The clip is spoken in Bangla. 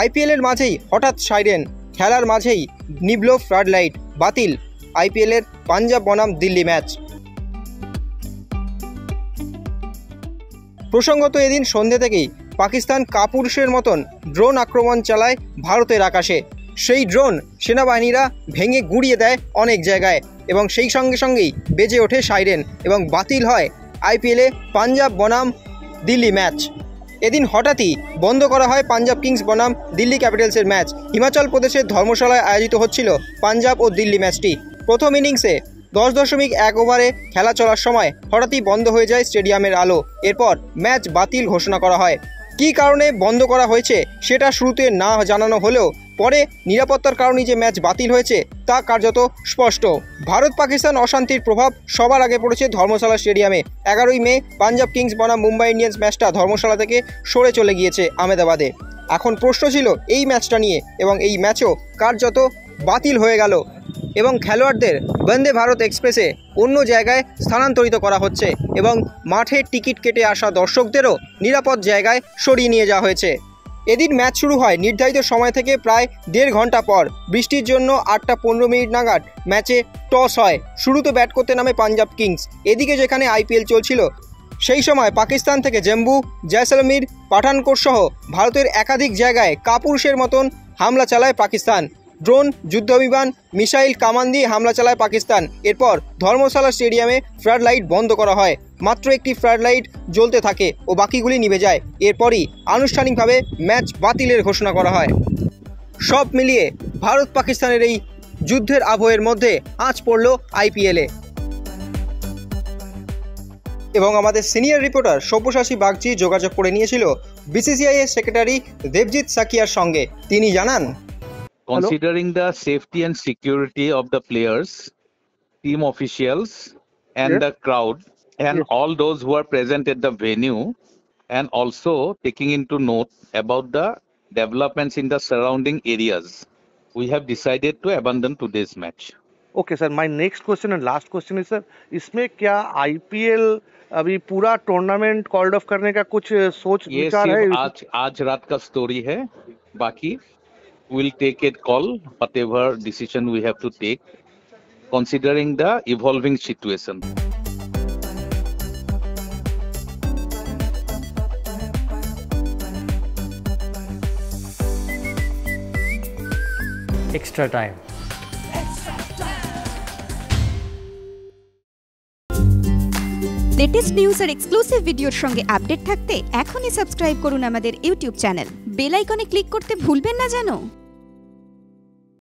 আইপিএলের মাঝেই হঠাৎ সাইরেন, খেলার মাঝেই নিভল ফ্লাড লাইট, বাতিল আইপিএলের পাঞ্জাব বনাম দিল্লি ম্যাচ। প্রসঙ্গত এদিন সন্ধ্যে থেকেই পাকিস্তান কাপুরুষের মতন ড্রোন আক্রমণ চালায় ভারতের আকাশে। সেই ড্রোন সেনাবাহিনীরা ভেঙে গুঁড়িয়ে দেয় অনেক জায়গায় এবং সেই সঙ্গে সঙ্গেই বেজে ওঠে সাইরেন এবং বাতিল হয় আইপিএলে পাঞ্জাব বনাম দিল্লি ম্যাচ। এদিন হঠাৎই বন্ধ করা হয় পাঞ্জাব কিংস বনাম দিল্লি ক্যাপিটালসের ম্যাচ। হিমাচল প্রদেশের ধর্মশালায় আয়োজিত হচ্ছিল পাঞ্জাব ও দিল্লি ম্যাচটি। প্রথম ইনিংসে 10.1 ওভারে খেলা চলার সময় হঠাৎই বন্ধ হয়ে যায় স্টেডিয়ামের আলো। এরপর ম্যাচ বাতিল ঘোষণা করা হয়। কী কারণে বন্ধ করা হয়েছে সেটা শুরুতে না জানানো হলেও পরে নিরাপত্তার কারণে যে ম্যাচ বাতিল হয়েছে তা কার্যত স্পষ্ট। ভারত পাকিস্তান অশান্তির প্রভাব সবার আগে পড়েছে ধর্মশালা স্টেডিয়ামে। 11ই মে পাঞ্জাব কিংস বনাম মুম্বাই ইন্ডিয়ান্স ম্যাচটা ধর্মশালা থেকে সরে চলে গিয়েছে আহমেদাবাদে। এখন প্রশ্ন ছিল এই ম্যাচটা নিয়ে এবং এই ম্যাচও কার্যত বাতিল হয়ে গেল এবং খেলোয়াড়দের বন্দে ভারত এক্সপ্রেসে অন্য জায়গায় স্থানান্তরিত করা হচ্ছে এবং মাঠে টিকিট কেটে আসা দর্শকদেরও নিরাপদ জায়গায় সরিয়ে নিয়ে যাওয়া হয়েছে। এদিন ম্যাচ শুরু হয় নির্ধারিত সময় থেকে প্রায় 1.5 ঘন্টা পর। বৃষ্টির জন্য 8টা 15 মিনিট নাগাদ ম্যাচে টস হয়। শুরুতে ব্যাট করতে নামে পাঞ্জাব কিংস। এদিকে যেখানে আইপিএল চলছিল সেই সময় পাকিস্তান থেকে জম্মু, জয়সলমীর, পাঠানকোট সহ ভারতের একাধিক জায়গায় কাপুরুষের মতন হামলা চালায় পাকিস্তান। ড্রোন, যুদ্ধবিমান, মিসাইল, কামান দিয়ে হামলা চালায় পাকিস্তান। এরপর ধর্মশালা স্টেডিয়ামে ফ্লাড লাইট বন্ধ করা হয়। মাত্র একটি ফ্লাড লাইট জ্বলতে থাকে ও বাকিগুলি নিভে যায়। এরপরই আনুষ্ঠানিকভাবে ম্যাচ বাতিলের ঘোষণা করা হয়। সব মিলিয়ে ভারত পাকিস্তানের এই যুদ্ধের আবহের মধ্যে আঁচ পড়ল আইপিএলে। এবং আমাদের সিনিয়র রিপোর্টার সব্যসাচী বাগচি যোগাযোগ করে নিয়েছিল বিসিসিআই এর সেক্রেটারি দেবজিৎ সাকিয়ার সঙ্গে। তিনি জানান, Considering the safety and security of the players, team officials, and the crowd, and all those who are present at the venue, and also taking into note about the developments in the surrounding areas, we have decided to abandon today's match. Okay, sir. My next question and last question is, sir, इसमें क्या IPL अभी पूरा टूर्नामेंट कॉल्ड ऑफ करने का कुछ सोच विचार है? आज रात का स्टोरी है, बाकी we'll take a call whatever decision we have to take considering the evolving situation. Extra time. Latest news আর এক্সক্লুসিভ ভিডিওর সঙ্গে আপডেট থাকতে এখনই সাবস্ক্রাইব করুন আমাদের ইউটিউব চ্যানেল। বেল আইকনে ক্লিক করতে ভুলবেন না যেন।